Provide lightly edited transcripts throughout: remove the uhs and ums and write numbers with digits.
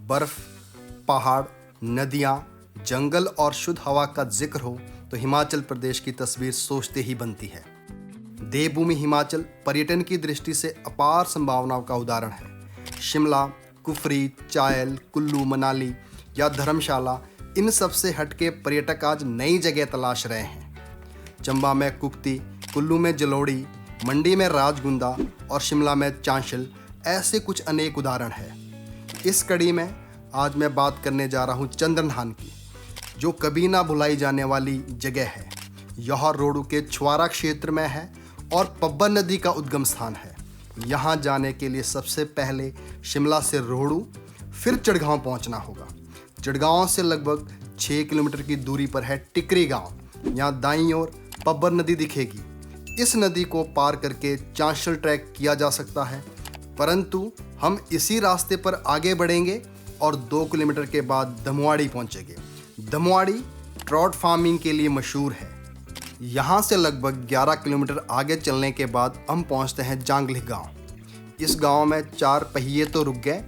बर्फ, पहाड़, नदियाँ, जंगल और शुद्ध हवा का जिक्र हो तो हिमाचल प्रदेश की तस्वीर सोचते ही बनती है। देवभूमि हिमाचल पर्यटन की दृष्टि से अपार संभावनाओं का उदाहरण है। शिमला, कुफरी, चायल, कुल्लू, मनाली या धर्मशाला, इन सब से हटके पर्यटक आज नई जगह तलाश रहे हैं। चंबा में कुक्ति, कुल्लू में जलोड़ी, मंडी में राजगुंदा और शिमला में चांशल, ऐसे कुछ अनेक उदाहरण हैं। इस कड़ी में आज मैं बात करने जा रहा हूँ चंद्रनान की, जो कभी ना भुलाई जाने वाली जगह है। यह रोहडू के छुआरा क्षेत्र में है और पब्बर नदी का उद्गम स्थान है। यहाँ जाने के लिए सबसे पहले शिमला से रोहडू, फिर चिड़गांव पहुँचना होगा। चिड़गांव से लगभग 6 किलोमीटर की दूरी पर है टिकरी गांव। यहाँ दाईं ओर पब्बर नदी दिखेगी। इस नदी को पार करके चांशल ट्रैक किया जा सकता है, परंतु हम इसी रास्ते पर आगे बढ़ेंगे और 2 किलोमीटर के बाद धमुआड़ी पहुँचेंगे। धमुआड़ी ट्रॉट फार्मिंग के लिए मशहूर है। यहाँ से लगभग 11 किलोमीटर आगे चलने के बाद हम पहुँचते हैं जांगली गांव। इस गांव में 4 पहिए तो रुक गए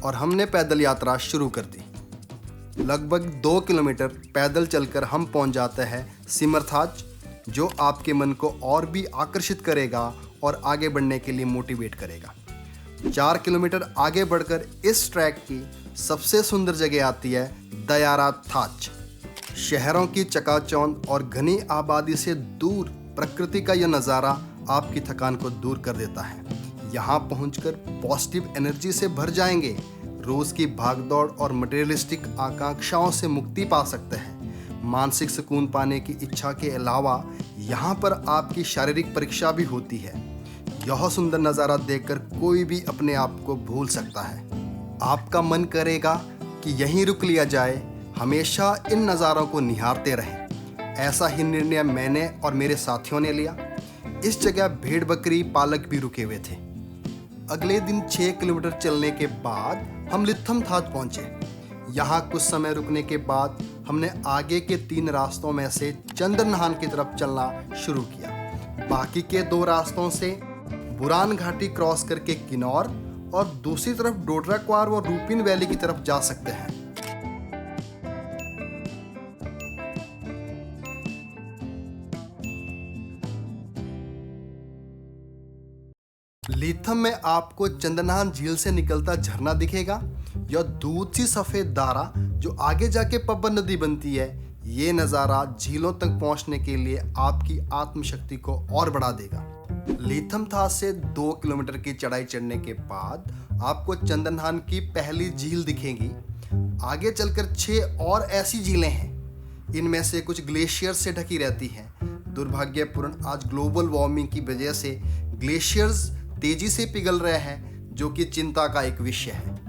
और हमने पैदल यात्रा शुरू कर दी। लगभग 2 किलोमीटर पैदल चलकर हम पहुँच जाते हैं सिमरथाज, जो आपके मन को और भी आकर्षित करेगा और आगे बढ़ने के लिए मोटिवेट करेगा। 4 किलोमीटर आगे बढ़कर इस ट्रैक की सबसे सुंदर जगह आती है दयारा थाच। शहरों की चकाचौंध और घनी आबादी से दूर प्रकृति का यह नज़ारा आपकी थकान को दूर कर देता है। यहाँ पहुंचकर पॉजिटिव एनर्जी से भर जाएंगे। रोज़ की भागदौड़ और मटेरियलिस्टिक आकांक्षाओं से मुक्ति पा सकते हैं। मानसिक सुकून पाने की इच्छा के अलावा यहाँ पर आपकी शारीरिक परीक्षा भी होती है। यह सुंदर नज़ारा देखकर कोई भी अपने आप को भूल सकता है। आपका मन करेगा कि यहीं रुक लिया जाए, हमेशा इन नज़ारों को निहारते रहें। ऐसा ही निर्णय मैंने और मेरे साथियों ने लिया। इस जगह भेड़ बकरी पालक भी रुके हुए थे। अगले दिन 6 किलोमीटर चलने के बाद हम लिथम थाच पहुँचे। यहाँ कुछ समय रुकने के बाद हमने आगे के 3 रास्तों में से चंद्रनान की तरफ चलना शुरू किया। बाकी के 2 रास्तों से बुरान घाटी क्रॉस करके किन्नौर और दूसरी तरफ डोडरा क्वार व रूपिन वैली की तरफ जा सकते हैं। लीथम में आपको चंद्रनान झील से निकलता झरना दिखेगा। यह दूध सी सफेद धारा जो आगे जाके पब्बर नदी बनती है, ये नज़ारा झीलों तक पहुंचने के लिए आपकी आत्मशक्ति को और बढ़ा देगा। लीथम थाच से 2 किलोमीटर की चढ़ाई चढ़ने के बाद आपको चंद्रनान की पहली झील दिखेगी। आगे चलकर 6 और ऐसी झीलें हैं। इनमें से कुछ ग्लेशियर से ढकी रहती हैं। दुर्भाग्यपूर्ण आज ग्लोबल वार्मिंग की वजह से ग्लेशियर्स तेजी से पिघल रहे हैं, जो कि चिंता का एक विषय है।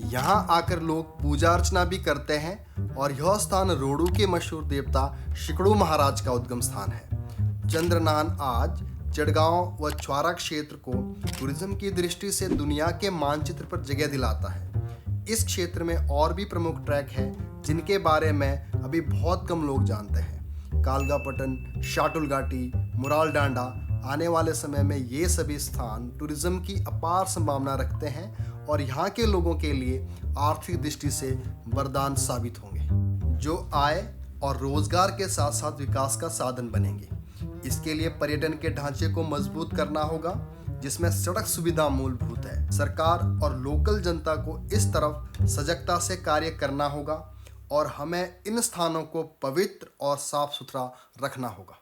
यहाँ आकर लोग पूजा अर्चना भी करते हैं और यह स्थान रोहडू के मशहूर देवता शिकड़ू महाराज का उद्गम स्थान है। चंद्रनान आज चिड़गांव व छुआरा क्षेत्र को टूरिज्म की दृष्टि से दुनिया के मानचित्र पर जगह दिलाता है। इस क्षेत्र में और भी प्रमुख ट्रैक हैं जिनके बारे में अभी बहुत कम लोग जानते हैं। कालगापटन, शाटुल घाटी, मुराल डांडा, आने वाले समय में ये सभी स्थान टूरिज्म की अपार संभावना रखते हैं और यहाँ के लोगों के लिए आर्थिक दृष्टि से वरदान साबित होंगे, जो आय और रोजगार के साथ साथ विकास का साधन बनेंगे। इसके लिए पर्यटन के ढांचे को मजबूत करना होगा, जिसमें सड़क सुविधा मूलभूत है। सरकार और लोकल जनता को इस तरफ सजगता से कार्य करना होगा और हमें इन स्थानों को पवित्र और साफ सुथरा रखना होगा।